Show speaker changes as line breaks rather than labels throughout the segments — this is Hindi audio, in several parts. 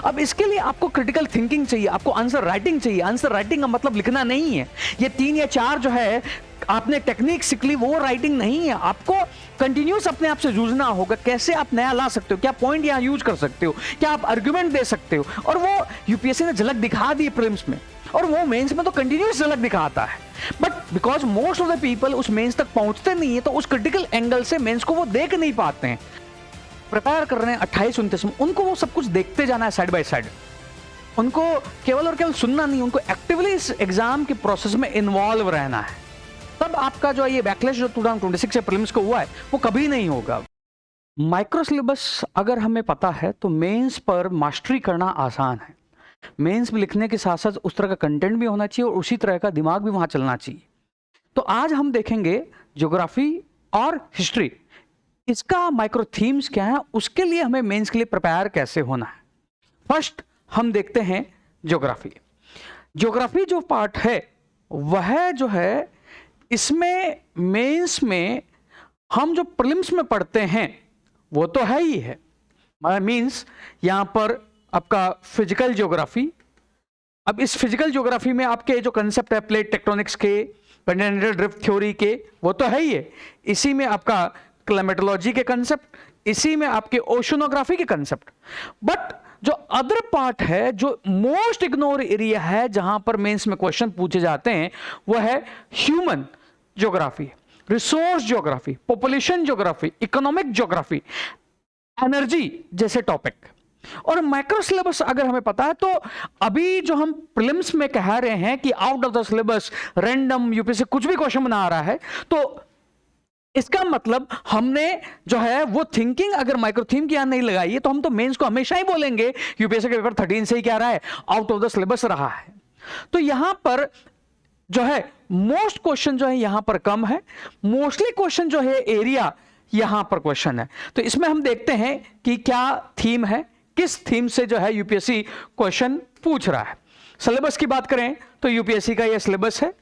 अब इसके लिए आपको क्रिटिकल थिंकिंग चाहिए, आपको आंसर राइटिंग चाहिए। आंसर राइटिंग का मतलब लिखना नहीं है, ये 3 या 4 जो है आपने टेक्निक सीख ली वो राइटिंग नहीं है। आपको कंटिन्यूस अपने आप से जूझना होगा, कैसे आप नया ला सकते हो, क्या पॉइंट यहां यूज कर सकते हो, क्या आप आर्गुमेंट दे सकते हो। और वो यूपीएससी ने झलक दिखा दी प्रीलिम्स में, और वो मेंस में तो कंटिन्यूस झलक दिखाता है। But because most of the people उस मेंस तक पहुंचते नहीं है, तो उस क्रिटिकल एंगल से मेंस को वो देख नहीं पाते हैं। प्रिपेयर कर रहे हैं 28-29 में, उनको वो सब कुछ देखते जाना है साइड बाय साइड। उनको केवल और केवल सुनना नहीं, उनको एक्टिवली इस एग्जाम के प्रोसेस में इन्वॉल्व रहना है। तब आपका जो ये बैकलैश जो 2026 से प्रीलिम्स को हुआ है वो कभी नहीं होगा। माइक्रो सिलेबस अगर हमें पता है तो मेंस पर मास्टरी करना आसान है। मेंस में लिखने के साथ साथ उस तरह का कंटेंट भी होना चाहिए और उसी तरह का दिमाग भी वहां चलना चाहिए। तो आज हम देखेंगे ज्योग्राफी और हिस्ट्री, इसका माइक्रो थीम्स क्या है, उसके लिए हमें मेंस के लिए प्रिपेयर कैसे होना है। फर्स्ट हम देखते हैं ज्योग्राफी। ज्योग्राफी जो पार्ट है वह जो है, इसमें मेंस में हम जो प्रीलिम्स में पढ़ते हैं वो तो है ही है। मींस यहां पर आपका फिजिकल ज्योग्राफी, अब इस फिजिकल ज्योग्राफी में आपके जो कंसेप्ट है प्लेट टेक्टोनिक्स के, कॉन्टिनेंटल ड्रिफ्ट थ्योरी के, वो तो है ही है। इसी में आपका क्लाइमेटोलॉजी के कंसेप्ट, इसी में आपके ओशनोग्राफी के कंसेप्ट। बट जो अदर पार्ट है, जो मोस्ट इग्नोर एरिया है जहां पर मेंस में क्वेश्चन पूछे जाते हैं, वो है human geography, resource geography, population geography, economic geography, energy जैसे टॉपिक। और माइक्रो सिलेबस अगर हमें पता है तो अभी जो हम प्रीलिम्स में कह रहे हैं कि out of the syllabus random UPSC कुछ भी क्वेश्चन बना रहा है, तो इसका मतलब हमने जो है वो थिंकिंग अगर माइक्रो थीम की यहां नहीं लगाई है, तो हम तो मेंस को हमेशा ही बोलेंगे यूपीएससी के पेपर 13 से ही क्या रहा है, आउट ऑफ द सिलेबस रहा है। तो यहां पर जो है मोस्ट क्वेश्चन जो है यहां पर कम है, मोस्टली क्वेश्चन जो है एरिया यहां पर क्वेश्चन है। तो इसमें हम देखते हैं कि क्या थीम है, किस थीम से जो है यूपीएससी क्वेश्चन पूछ रहा है। सिलेबस की बात करें तो यूपीएससी का यह सिलेबस है,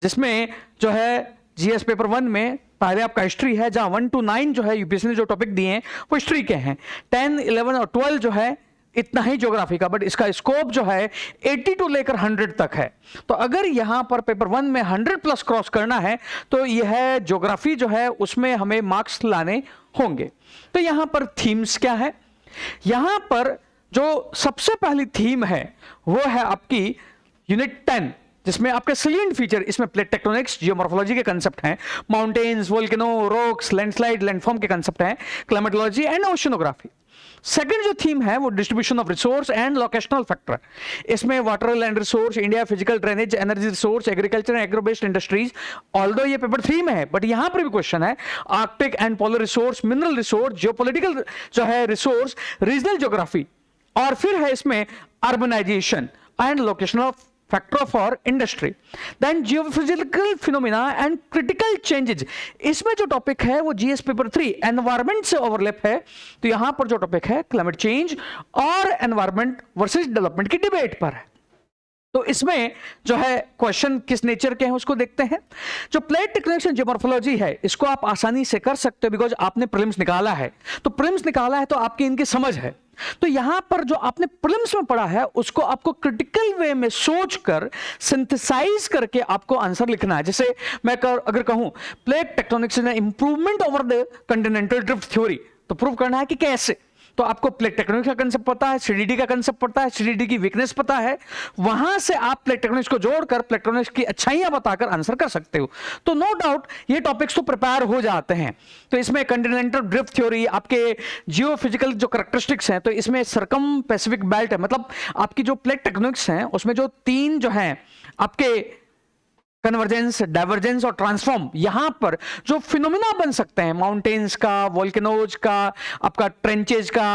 जिसमें जो है जीएस पेपर 1 में पहले आपका हिस्ट्री है, जहां 1 to 9 जो है यूपीएससी ने जो टॉपिक दिए हैं वो हिस्ट्री के हैं। 10, 11 और 12 जो है इतना ही ज्योग्राफी का, बट इसका स्कोप जो है 80 to लेकर 100 तक है। तो अगर यहां पर पेपर 1 में 100+ क्रॉस करना है तो यह ज्योग्राफी जो है उसमें हमें मार्क्स लाने होंगे। तो यहां पर थीम्स क्या है, यहां पर जो सबसे पहली थीम है वो है आपकी यूनिट 10, जिसमें आपके सैलिएंट फीचर, इसमें प्लेट टेक्टोनिक्स, जियोमॉर्फोलॉजी के कंसेप्ट हैं, mountains, volcano, rocks, landslide, landform के कंसेप्ट हैं, क्लाइमेटोलॉजी एंड ओशनोग्राफी। सेकंड जो थीम है वो distribution of resource and locational factor, इसमें water land resource, India, physical drainage, energy resource, agriculture and agro based industries. Although ये पेपर 3 में है, बट यहां पर भी क्वेश्चन है Arctic and polar resource, mineral resource, geopolitical जो है रिसोर्स, रीजनल ज्योग्राफी, और फिर है इसमें urbanisation and locational factor for industry, then geophysical phenomena and critical changes. इसमें जो टॉपिक है वो जीएस पेपर 3 एनवायरमेंट से ओवरलैप है। तो यहां पर जो टॉपिक है क्लाइमेट चेंज और एनवायरमेंट वर्सेस डेवलपमेंट की डिबेट पर है। तो इसमें जो है क्वेश्चन किस नेचर के हैं उसको देखते हैं। जो प्लेट टेक्टोनिक्स एंड जियोमॉर्फोलॉजी है इसको आप आसानी से कर सकते हो, बिकॉज आपने प्रीलिम्स निकाला है। तो प्रीलिम्स निकाला है तो आपकी इनकी समझ है। तो यहां पर जो आपने प्रीलिम्स में पढ़ा है उसको आपको क्रिटिकल वे में सोचकर सिंथेसाइज करके आपको आंसर लिखना है। जैसे मैं अगर कहूं प्लेट टेक्टोनिक्स ने improvement over the continental drift theory, तो प्रूव करना है कि कैसे। तो आपको प्लेट टेक्टोनिक्स का कंसेप्ट पता है, सीडीडी का कंसेप्ट पता है, सीडीडी की वीकनेस पता है, वहां से आप प्लेट टेक्टोनिक्स को जोड़कर प्लेट टेक्टोनिक्स की अच्छाइयां बताकर आंसर कर सकते हो। तो नो डाउट ये टॉपिक्स तो प्रिपेयर हो जाते हैं। तो इसमें कॉन्टिनेंटल ड्रिफ्ट थ्योरी, आपके जियोफिजिकल जो कैरेक्टरिस्टिक्स हैं, तो इसमें सर्कम पैसिफिक बेल्ट है, मतलब आपकी जो प्लेट टेक्टोनिक्स हैं उसमें जो 3 जो हैं आपके कन्वर्जेंस, डाइवर्जेंस और ट्रांसफॉर्म, यहां पर जो फिनोमिना बन सकते हैं माउंटेन्स का, वोल्केनोज का, आपका ट्रेंचेज का,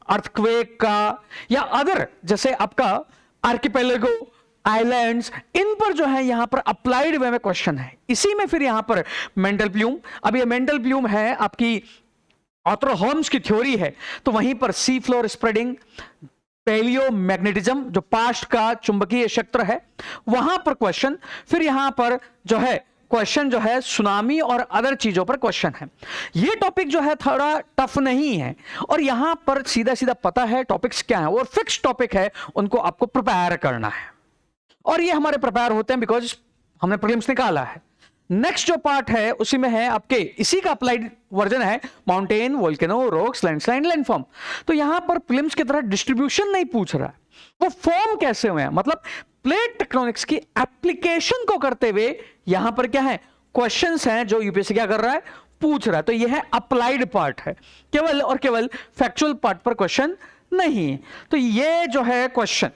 अर्थक्वेक का, या अदर जैसे आपका आर्किपेलागो, आइलैंड्स, इन पर जो है यहां पर अप्लाइड वे में क्वेश्चन है। इसी में फिर यहां पर मेंटल प्लूम, अब ये मेंटल प्लूम है आपकी ऑर्थर होम्स की थ्योरी है, तो वहीं पर सी फ्लोर स्प्रेडिंग, पैलियोमैग्नेटिज्म जो पास्ट का चुंबकीय क्षेत्र है वहां पर क्वेश्चन, फिर यहां पर जो है क्वेश्चन जो है सुनामी और अदर चीजों पर क्वेश्चन है। ये टॉपिक जो है थोड़ा टफ नहीं है और यहां पर सीधा सीधा पता है टॉपिक्स क्या है और फिक्स टॉपिक है, उनको आपको प्रिपेयर करना है और ये हमारे प्रिपेयर होते हैं बिकॉज हमने प्रीलिम्स निकाला है। नेक्स्ट जो पार्ट है उसी में है आपके इसी का अप्लाइड वर्जन है mountain, volcano, rocks, landslide, landform. तो यहां पर प्रीलिम्स की तरह डिस्ट्रीब्यूशन नहीं पूछ रहा है, वो फॉर्म कैसे हुए हैं, मतलब प्लेट टेक्टोनिक्स की एप्लीकेशन को करते हुए यहां पर क्या है क्वेश्चंस हैं जो यूपीएससी क्या कर रहा है, पूछ रहा है। तो यह है अप्लाइड पार्ट है, केवल और केवल फैक्चुअल पार्ट पर क्वेश्चन नहीं है। तो ये जो है क्वेश्चन,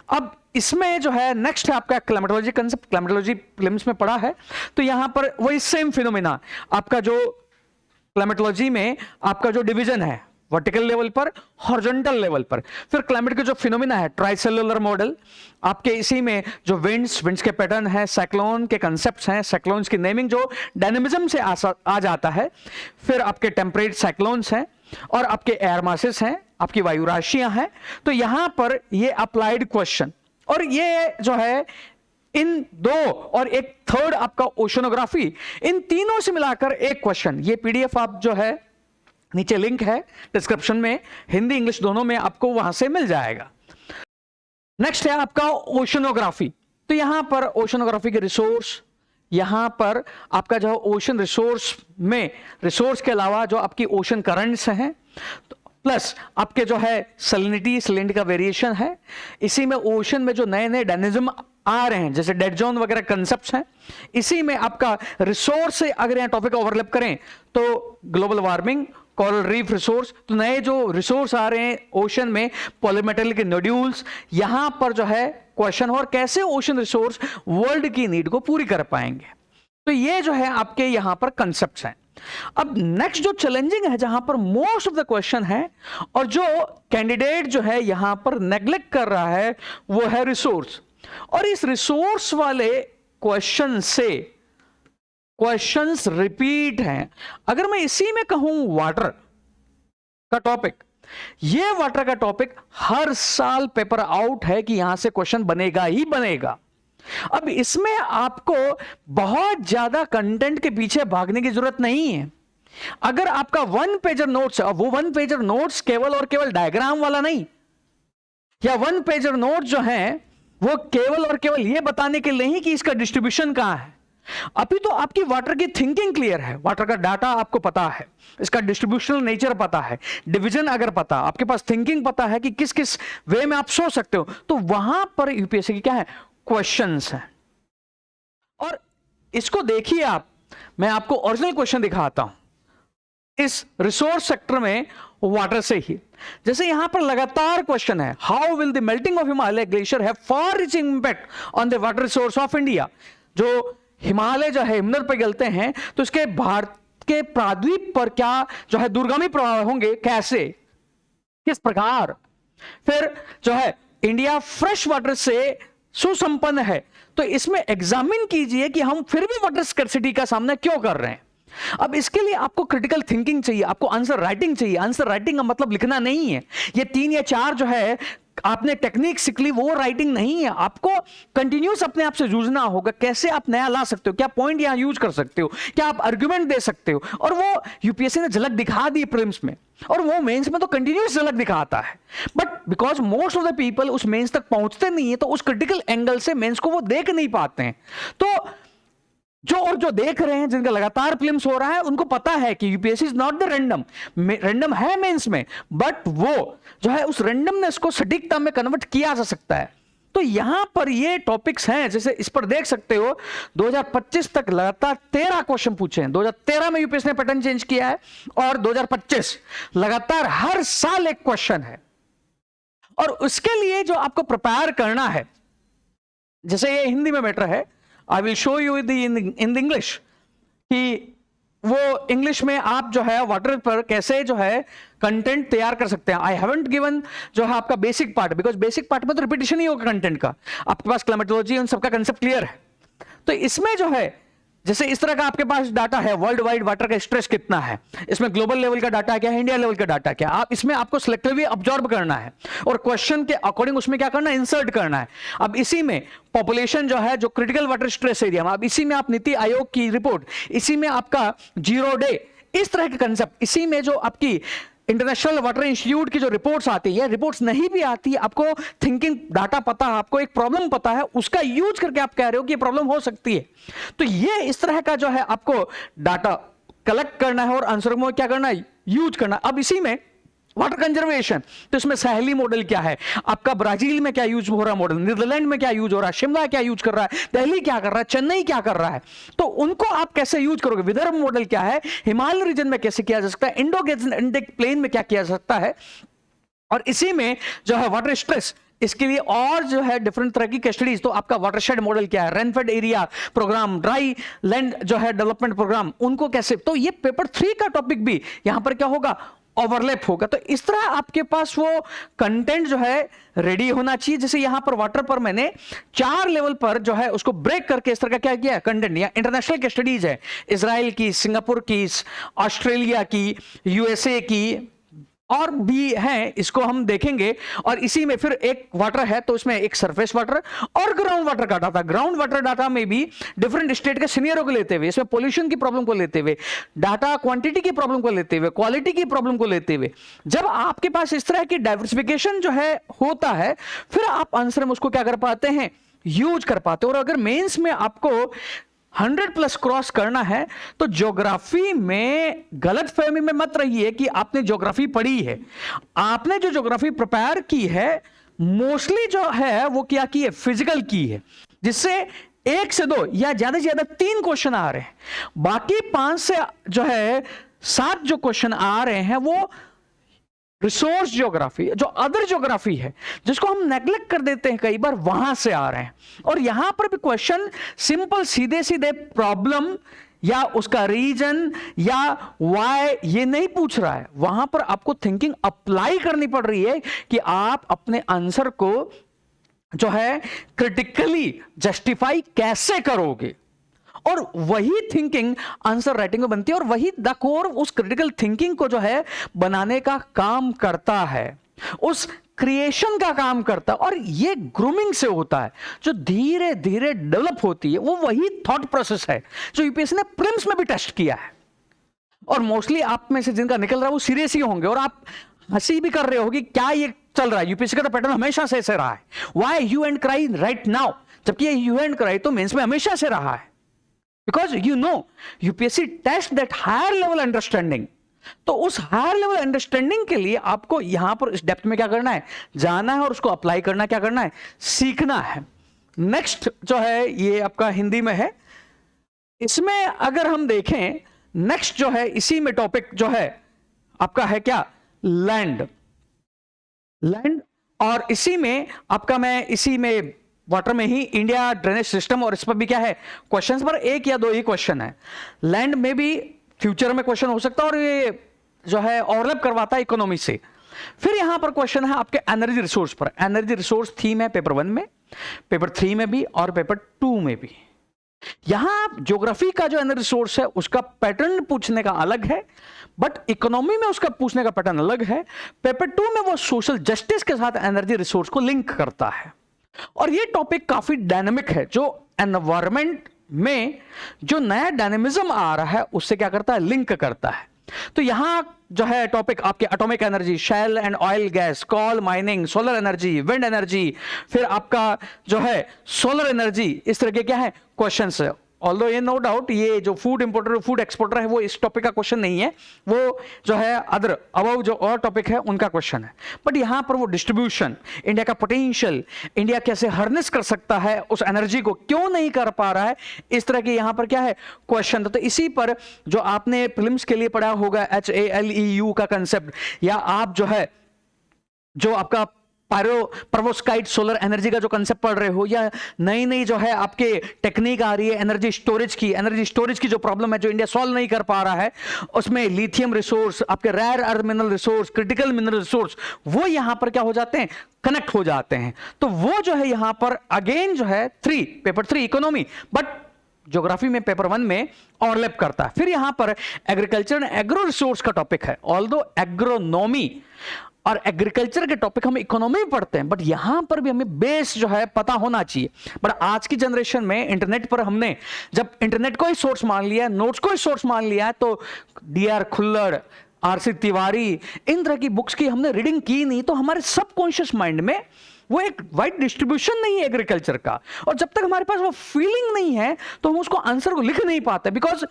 अब इसमें जो है नेक्स्ट है आपका क्लाइमेटोलॉजी कंसेप्ट। क्लाइमेटोलॉजी प्रीलिम्स में पढ़ा है, तो यहां पर वही सेम फिनोमेना आपका जो क्लाइमेटोलॉजी में आपका जो डिवीजन है वर्टिकल लेवल पर, हॉरिजॉन्टल लेवल पर, फिर क्लाइमेट के जो फिनोमेना है ट्राइसेलुलर मॉडल, आपके इसी में जो विंड्स के पैटर्न है, साइक्लोन के कंसेप्ट्स हैं, साइक्लोन्स की नेमिंग जो डायनेमिज्म से आ जाता है, फिर आपके टेम्परेट साइक्लोन्स हैं और आपके एयर मासेस हैं, आपकी वायु राशियां हैं। तो यहां पर ये अप्लाइड क्वेश्चन, और ये जो है इन दो और एक थर्ड आपका ओशनोग्राफी, इन तीनों से मिलाकर एक क्वेश्चन। ये पीडीएफ आप जो है नीचे लिंक है डिस्क्रिप्शन में, हिंदी इंग्लिश दोनों में आपको वहां से मिल जाएगा। नेक्स्ट है आपका ओशनोग्राफी। तो यहां पर ओशनोग्राफी के रिसोर्स, यहां पर आपका जो ओशन रिसोर्स में रिसोर्स के अलावा जो आपकी ओशन करंट्स हैं, प्लस आपके जो है सैलिनिटी का वेरिएशन है, इसी में ओशन में जो नए नए डायनेमिज्म आ रहे हैं जैसे डेड जोन वगैरह कंसेप्ट्स हैं, इसी में आपका रिसोर्स से अगर यहां टॉपिक ओवरलैप करें तो global warming, coral reef resource, तो नए जो रिसोर्स आ रहे हैं ओशन में, पॉलीमेटल के नोड्यूल्स, यहां पर जो है क्वेश्चन हो और कैसे ओशन रिसोर्स वर्ल्ड की नीड को पूरी कर पाएंगे। तो ये जो है आपके यहां पर कंसेप्ट्स हैं। अब नेक्स्ट जो चैलेंजिंग है, जहां पर मोस्ट ऑफ द क्वेश्चन है और जो कैंडिडेट जो है यहां पर नेग्लेक्ट कर रहा है, वो है रिसोर्स। और इस रिसोर्स वाले क्वेश्चन से क्वेश्चंस रिपीट हैं। अगर मैं इसी में कहूं वाटर का टॉपिक, ये वाटर का टॉपिक हर साल पेपर आउट है कि यहां से क्वेश्चन बनेगा ही बनेगा। अब इसमें आपको बहुत ज्यादा कंटेंट के पीछे भागने की जरूरत नहीं है। अगर आपका 1 पेजर नोट्स है, वो 1 पेजर नोट्स केवल और केवल डायग्राम वाला नहीं, या 1 पेजर नोट जो है वो केवल और केवल ये बताने के लिए नहीं कि इसका डिस्ट्रीब्यूशन कहां है। अभी तो आपकी वाटर की थिंकिंग क्लियर है, वाटर का डाटा आपको पता है, इसका डिस्ट्रीब्यूशनल नेचर पता है, डिवीजन अगर पता, आपके पास थिंकिंग पता है कि किस किस वे में आप सोच सकते हो, तो वहां पर यूपीएससी की क्या है क्वेश्चंस हैं। और इसको देखिए आप, मैं आपको ओरिजिनल क्वेश्चन दिखाता हूं इस रिसोर्स सेक्टर में वाटर से ही। जैसे यहां पर लगातार क्वेश्चन है, how will the melting of Himalaya glacier have far reaching impact on the water resource of India. जो हिमालय जो है हिमनद पर गलते हैं तो इसके भारत के प्राद्वीप पर क्या जो है दूरगामी प्रभाव होंगे, कैसे, किस प्रकार। फिर जो है इंडिया फ्रेश वाटर से सुसंपन्न है, तो इसमें एग्जामिन कीजिए कि हम फिर भी वाटर स्कैर्सिटी का सामना क्यों कर रहे हैं। अब इसके लिए आपको क्रिटिकल थिंकिंग चाहिए, आपको आंसर राइटिंग चाहिए। आंसर राइटिंग का मतलब लिखना नहीं है, ये 3 या 4 जो है आपने टेक्निक सीख ली वो राइटिंग नहीं है। आपको कंटिन्यूस अपने आप से जूझना होगा, कैसे आप नया ला सकते हो, क्या पॉइंट यहां यूज कर सकते हो, क्या आप आर्गुमेंट दे सकते हो। और वो यूपीएससी ने झलक दिखा दी प्रीलिम्स में, और वो मेंस में तो कंटिन्यूस झलक दिखाता है, but because most of the people उस मेंस तक पहुंचते नहीं है, तो उस क्रिटिकल एंगल से मेंस को वो देख नहीं पाते हैं। तो जो देख रहे हैं, जिनका लगातार प्रीलिम्स हो रहा है, उनको पता है कि UPSC is not the random है मेंस में, बट वो जो है उस रैंडमनेस को सटीकता में कन्वर्ट किया जा सकता है। तो यहां पर ये टॉपिक्स हैं, जैसे इस पर देख सकते हो 2025 तक लगातार 13 क्वेश्चन पूछे हैं। 2013 में यूपीएससी ने पैटर्न चेंज किया है और 2025 लगातार हर साल एक क्वेश्चन है। और उसके लिए जो आपको प्रिपेयर करना है, जैसे ये हिंदी में मैटर है, I will show you in English कि वो इंग्लिश में आप जो है वाटर पर कैसे जो है कंटेंट तैयार कर सकते हैं। आई हैवंट गिवन जो है आपका basic part, because basic part में तो रिपीटिशन ही होगा कंटेंट का, आपके पास क्लाइमेटोलॉजी उन सबका कंसेप्ट क्लियर है। तो इसमें जो है जैसे इस तरह का आपके पास डाटा है, वर्ल्ड वाइड वाटर का स्ट्रेस कितना है, इसमें ग्लोबल लेवल का डाटा क्या है, इंडिया लेवल का डाटा क्या है, आप इसमें आपको सिलेक्टिवली ऑब्जर्व करना है और क्वेश्चन के अकॉर्डिंग उसमें क्या करना है, इंसर्ट करना है। अब इसी में पॉपुलेशन जो है, जो क्रिटिकल वाटर स्ट्रेस एरिया में, अब इसी में आप नीति आयोग की रिपोर्ट, इसी में आपका 0 डे, इस तरह के कंसेप्ट, इसी में जो आपकी इंटरनेशनल वाटर इंस्टीट्यूट की जो रिपोर्ट्स आती है, रिपोर्ट्स नहीं भी आती है, आपको थिंकिंग डाटा पता है, आपको एक प्रॉब्लम पता है, उसका यूज करके आप कह रहे हो कि ये प्रॉब्लम हो सकती है। तो ये इस तरह का जो है आपको डाटा कलेक्ट करना है और आंसर में क्या करना है, यूज करना। अब इसी में वाटर कंजर्वेशन, तो इसमें सहेली मॉडल क्या है, आपका ब्राजील में क्या यूज हो रहा है मॉडल, नीदरलैंड में क्या यूज हो रहा है, शिमला क्या यूज कर रहा है, दिल्ली क्या कर रहा है, चेन्नई क्या कर रहा है, तो उनको आप कैसे यूज करोगे। विदर्भ मॉडल क्या है, हिमालय रीजन में कैसे किया जा सकता है, इंडो-गैंजेटिक प्लेन में क्या किया जा सकता है, और इसी में जो है वाटर स्ट्रेस, इसके लिए और जो है डिफरेंट तरह की केस्टडीज, तो आपका वाटरशेड मॉडल क्या है, rainfed area programme, dry land जो है डेवलपमेंट प्रोग्राम, उनको कैसे, तो ये पेपर 3 का टॉपिक भी यहां पर क्या होगा, ओवरलैप होगा। तो इस तरह आपके पास वो कंटेंट जो है रेडी होना चाहिए। जैसे यहां पर वाटर पर मैंने 4 लेवल पर जो है उसको ब्रेक करके इस तरह का क्या किया है, कंटेंट, या इंटरनेशनल की स्टडीज है, इजराइल की, सिंगापुर की, ऑस्ट्रेलिया की, यूएसए की, और भी हैं, इसको हम देखेंगे। और इसी में फिर एक वाटर है, तो इसमें एक सरफेस वाटर और ग्राउंड वाटर का डाटा, ग्राउंड वाटर डाटा में भी डिफरेंट स्टेट के सीनियरों को लेते हुए, इसमें पोल्यूशन की प्रॉब्लम को लेते हुए, डाटा क्वांटिटी की प्रॉब्लम को लेते हुए, क्वालिटी की प्रॉब्लम को लेते हुए, जब आपके पास इस तरह की डाइवर्सिफिकेशन जो है होता है, फिर आप आंसर में उसको क्या कर पाते हैं, यूज कर पाते हो। और अगर मेंस में आपको 100+ क्रॉस करना है, तो ज्योग्राफी में गलत फहमी में मत रहिए कि आपने ज्योग्राफी पढ़ी है। आपने जो ज्योग्राफी प्रिपेयर की है, मोस्टली जो है वो क्या की है, फिजिकल की है, जिससे 1 से 2 या ज्यादा से ज्यादा 3 क्वेश्चन आ रहे हैं। बाकी 5 से जो है 7 जो क्वेश्चन आ रहे हैं वो रिसोर्स ज्योग्राफी, जो अदर ज्योग्राफी है, जिसको हम नेग्लेक्ट कर देते हैं कई बार, वहां से आ रहे हैं। और यहां पर भी क्वेश्चन सिंपल सीधे सीधे प्रॉब्लम या उसका रीजन या व्हाई ये नहीं पूछ रहा है, वहां पर आपको थिंकिंग अप्लाई करनी पड़ रही है कि आप अपने आंसर को जो है क्रिटिकली जस्टिफाई कैसे करोगे। और वही थिंकिंग आंसर राइटिंग में बनती है, और वही द कोर उस क्रिटिकल थिंकिंग को जो है बनाने का काम करता है, उस क्रिएशन का काम करता है। और ये ग्रूमिंग से होता है, जो धीरे धीरे डेवलप होती है, वो वही थॉट प्रोसेस है जो यूपीएससी ने प्रीलिम्स में भी टेस्ट किया है। और मोस्टली आप में से जिनका निकल रहा है वो सीरियस ही होंगे, और आप हंसी भी कर रहे होगी क्या ये चल रहा है, यूपीएससी का तो पैटर्न हमेशा से ऐसे रहा है, why you and cry right now, जबकि ये यू एंड क्राई तो मेंस में हमेशा से रहा है। Because you know, UPSC test that higher level understanding. तो उस हायर लेवल अंडरस्टैंडिंग के लिए आपको यहां पर इस डेप्थ में क्या करना है, जाना है, और उसको अप्लाई करना, क्या करना है, सीखना है। नेक्स्ट जो है ये आपका हिंदी में है। इसमें अगर हम देखें, नेक्स्ट जो है इसी में टॉपिक जो है आपका है क्या, लैंड। और इसी में आपका मैं इसी में वाटर में ही इंडिया ड्रेनेज सिस्टम, और इस पर भी क्या है क्वेश्चंस पर 1 या 2 ही क्वेश्चन है। लैंड में भी फ्यूचर में क्वेश्चन हो सकता है, और ये जो है ओवरलैप करवाता है इकोनॉमी से। फिर यहां पर क्वेश्चन है आपके एनर्जी रिसोर्स पर। एनर्जी रिसोर्स थीम है पेपर 1 में, पेपर 3 में भी, और पेपर 2 में भी। यहां ज्योग्राफी का जो एनर्जी रिसोर्स है उसका पैटर्न पूछने का अलग है, बट इकोनॉमी में उसका पूछने का पैटर्न अलग है। पेपर 2 में वो सोशल जस्टिस के साथ एनर्जी रिसोर्स को लिंक करता है। और ये टॉपिक काफी डायनामिक है, जो एनवायरनमेंट में जो नया डायनेमिज्म आ रहा है उससे क्या करता है, लिंक करता है। तो यहां जो है टॉपिक आपके atomic energy, shale and oil gas, coal mining, solar energy, wind energy, फिर आपका जो है सोलर एनर्जी, इस तरह के क्या है क्वेश्चंस है। ऑल्दो ये नो डाउट ये जो फूड इंपोर्टर फूड एक्सपोर्टर है वो इस टॉपिक का क्वेश्चन नहीं है, वो जो है अदर अबव जो और टॉपिक है उनका क्वेश्चन है। बट यहां पर वो डिस्ट्रीब्यूशन, इंडिया का पोटेंशियल, इंडिया कैसे हार्नेस कर सकता है उस एनर्जी को, क्यों नहीं कर पा रहा है, इस तरह के यहां पर क्या है क्वेश्चन। तो इसी पर जो आपने प्रीलिम्स के लिए पढ़ा होगा HALEU का कंसेप्ट, या आप जो है जो आपका परवोस्काइट सोलर एनर्जी का जो कंसेप्ट पढ़ रहे हो, या नई नई जो है आपके टेक्निक आ रही है एनर्जी स्टोरेज की जो प्रॉब्लम है जो इंडिया सॉल्व नहीं कर पा रहा है, उसमें लिथियम रिसोर्स, आपके rare earth mineral resource, critical mineral resource, वो यहां पर क्या हो जाते हैं, कनेक्ट हो जाते हैं। तो वो जो है यहां पर अगेन जो है पेपर 3 इकोनॉमी, बट ज्योग्राफी में पेपर 1 में ओवरलैप करता है। फिर यहां पर एग्रीकल्चर एंड एग्रो रिसोर्स का टॉपिक है, ऑल्दो एग्रोनॉमी और एग्रीकल्चर के टॉपिक हम इकोनॉमी में पढ़ते हैं, बट यहां पर भी हमें बेस जो है पता होना चाहिए। बट आज की जनरेशन में इंटरनेट पर हमने जब इंटरनेट को ही सोर्स मान लिया, नोट्स को ही सोर्स मान लिया है, तो डी.आर. खुल्लड़, आर.सी. तिवारी, इन तरह की बुक्स की हमने रीडिंग की नहीं, तो हमारे सबकॉन्शियस माइंड में वो एक वाइड डिस्ट्रीब्यूशन नहीं है एग्रीकल्चर का, और जब तक हमारे पास वो फीलिंग नहीं है तो हम उसको आंसर को लिख नहीं पाते, बिकॉज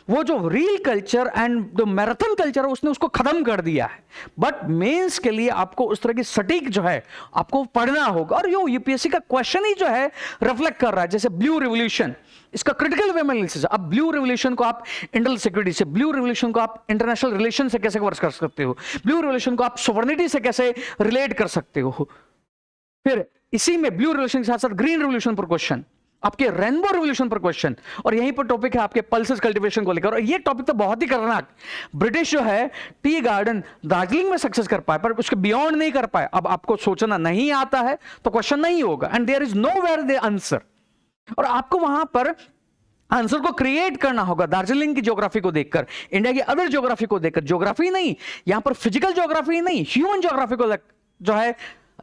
वो जो रियल कल्चर एंड जो मैराथन कल्चर है उसने उसको खत्म कर दिया है। बट मेंस के लिए आपको उस तरह की सटीक जो है आपको पढ़ना होगा, और यो यूपीएससी का क्वेश्चन ही जो है रिफ्लेक्ट कर रहा है। जैसे ब्लू रिवोल्यूशन, इसका क्रिटिकल वे में एनालिसिस। अब ब्लू रिवोल्यूशन को आप इंटरनल सिक्योरिटी से, ब्लू रिवोल्यूशन को आप इंटरनेशनल रिलेशन से कैसे वर्क कर सकते हो, ब्लू रिवोल्यूशन को आप सोवर्निटी से कैसे रिलेट कर सकते हो। फिर इसी में ब्लू रिवोल्यूशन के साथ साथ ग्रीन रिवोल्यूशन पर क्वेश्चन, आपके रेनबो रिवोल्यूशन पर क्वेश्चन, और यहीं पर टॉपिक है आपके पल्सेस कल्टीवेशन को लेकर। और ये टॉपिक तो बहुत ही खतरनाक, ब्रिटिश जो है टी गार्डन दार्जिलिंग में सक्सेस कर पाए पर उसके बियॉन्ड नहीं कर पाए। अब आपको सोचना नहीं आता है तो क्वेश्चन नहीं होगा, and there is no where the answer, और आपको वहां पर आंसर को क्रिएट करना होगा दार्जिलिंग की ज्योग्राफी को देखकर, इंडिया की अदर ज्योग्राफी को देखकर। ज्योग्राफी नहीं, यहां पर फिजिकल ज्योग्राफी नहीं, ह्यूमन ज्योग्राफी को जो है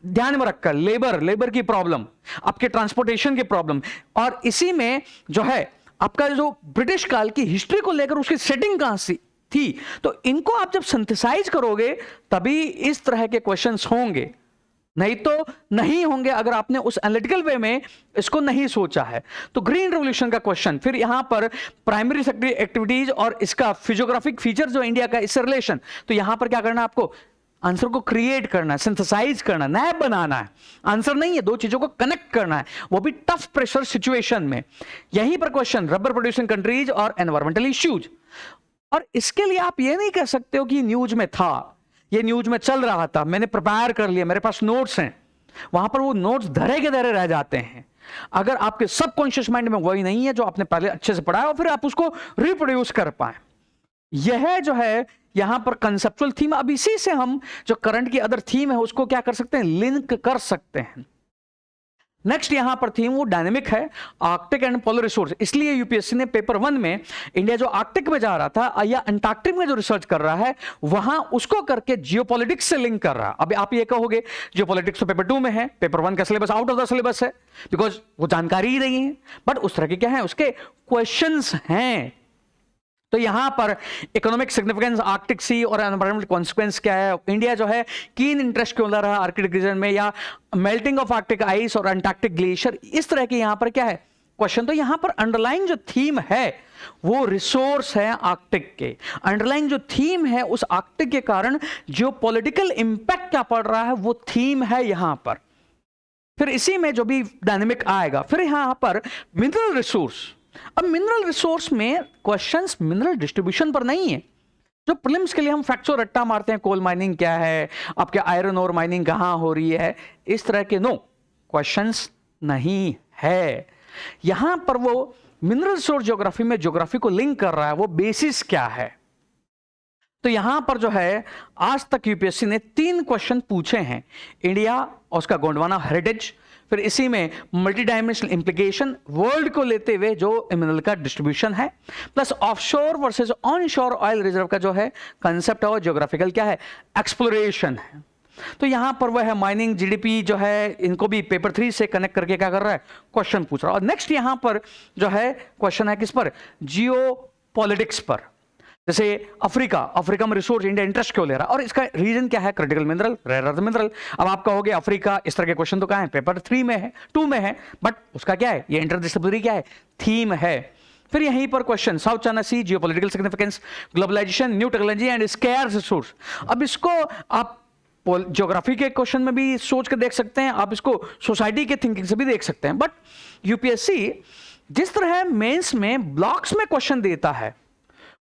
ध्यान में रखकर, लेबर की प्रॉब्लम, आपके ट्रांसपोर्टेशन की प्रॉब्लम, और इसी में जो है आपका जो ब्रिटिश काल की हिस्ट्री को लेकर उसकी सेटिंग कहां से थी, तो इनको आप जब सिंथेसाइज करोगे तभी इस तरह के क्वेश्चंस होंगे, नहीं तो नहीं होंगे अगर आपने उस एनालिटिकल वे में इसको नहीं सोचा है। तो ग्रीन रेवोल्यूशन का क्वेश्चन, फिर यहां पर प्राइमरी सेक्टरी एक्टिविटीज और इसका फिजियोग्राफिक फीचर जो इंडिया का, इससे रिलेशन, तो यहां पर क्या करना है आपको, आंसर को क्रिएट करना है, सिंथेसाइज करना, नया बनाना है। आंसर नहीं है, दो चीजों को कनेक्ट करना है, वो भी टफ प्रेशर सिचुएशन में। यहीं पर क्वेश्चन रबर प्रोड्यूसिंग कंट्रीज और एनवायरमेंटल इश्यूज, और इसके लिए आप ये नहीं कह सकते हो कि न्यूज में था, ये न्यूज में चल रहा था, मैंने प्रिपेयर कर लिया, मेरे पास नोट्स हैं, वहां पर वो नोट्स धरे के धरे रह जाते हैं अगर आपके सबकॉन्शियस माइंड में वही नहीं है जो आपने पहले अच्छे से पढ़ा है, और फिर आप उसको रिप्रोड्यूस कर पाए। यह जो है यहां पर कंसेप्चुअल थीम, अब इसी से हम जो करंट की अदर थीम है उसको क्या कर सकते हैं, लिंक कर सकते हैं। नेक्स्ट यहां पर थीम वो डायनेमिक है, आर्कटिक एंड पोलर रिसोर्स। इसलिए यूपीएससी ने पेपर 1 में इंडिया जो आर्कटिक में जा रहा था या अंटार्कटिक में जो रिसर्च कर रहा है वहां उसको करके जियोपॉलिटिक्स से लिंक कर रहा है। अब आप ये कहोगे जियोपॉलिटिक्स तो पेपर 2 में है, पेपर 1 का syllabus out of the syllabus है, बिकॉज वो जानकारी ही नहीं है, बट उस तरह के क्या है, उसके क्वेश्चंस हैं। तो यहां पर इकोनॉमिक सिग्निफिकेंस, आर्कटिक सी और एनवायरमेंटल कॉन्सिक्वेंस क्या है, इंडिया जो है कीन इंटरेस्ट क्यों ले रहा है आर्कटिक रीजन में, या मेल्टिंग ऑफ आर्कटिक आइस और अंटार्कटिक ग्लेशियर, इस तरह के यहां पर क्या है क्वेश्चन। तो यहां पर अंडरलाइन जो थीम है वो रिसोर्स है आर्कटिक के, अंडरलाइन जो थीम है उस आर्कटिक के कारण जो पॉलिटिकल इंपैक्ट क्या पड़ रहा है वो थीम है यहां पर। फिर इसी में जो भी डायनेमिक आएगा, फिर यहां पर मिनरल रिसोर्स। अब मिनरल रिसोर्स में क्वेश्चंस मिनरल डिस्ट्रीब्यूशन पर नहीं है, जो प्रीलिम्स के लिए हम फैक्ट्स और रट्टा मारते हैं, कोल माइनिंग क्या है, आपके आयरन और माइनिंग कहां हो रही है, इस तरह के नो क्वेश्चंस नहीं है। यहां पर वो मिनरल रिसोर्स ज्योग्राफी में ज्योग्राफी को लिंक कर रहा है, वो बेसिस क्या है। तो यहां पर जो है आज तक यूपीएससी ने 3 क्वेश्चन पूछे हैं, इंडिया और उसका गोंडवाना हेरिटेज, फिर इसी में मल्टी डायमेंशनल इंप्लीकेशन, वर्ल्ड को लेते हुए जो मिनरल का डिस्ट्रीब्यूशन है, plus offshore versus onshore oil reserve का जो है कंसेप्ट है, और ज्योग्राफिकल क्या है, एक्सप्लोरेशन है। तो यहां पर वह है माइनिंग, जीडीपी जो है, इनको भी पेपर 3 से कनेक्ट करके क्या कर रहा है, क्वेश्चन पूछ रहा है। और नेक्स्ट यहां पर जो है क्वेश्चन है किस पर, जियो पॉलिटिक्स पर। जैसे अफ्रीका में रिसोर्स इंडिया इंटरेस्ट क्यों ले रहा है, और इसका रीजन क्या है, critical mineral, rare earth mineral. अब आप कहोगे अफ्रीका, इस तरह के क्वेश्चन तो कहां है, पेपर 3 में है, 2 में है, बट उसका क्या है, ये इंटरडिसिप्लिनरी क्या है, थीम है। फिर यहीं पर question South China Sea, geopolitical significance, globalisation, new technology and scarce resource. अब इसको आप ज्योग्राफी के क्वेश्चन में भी सोच कर देख सकते हैं, आप इसको सोसाइटी के थिंकिंग से भी देख सकते हैं। बट यूपीएससी जिस तरह मेंस में ब्लॉक्स में क्वेश्चन देता है,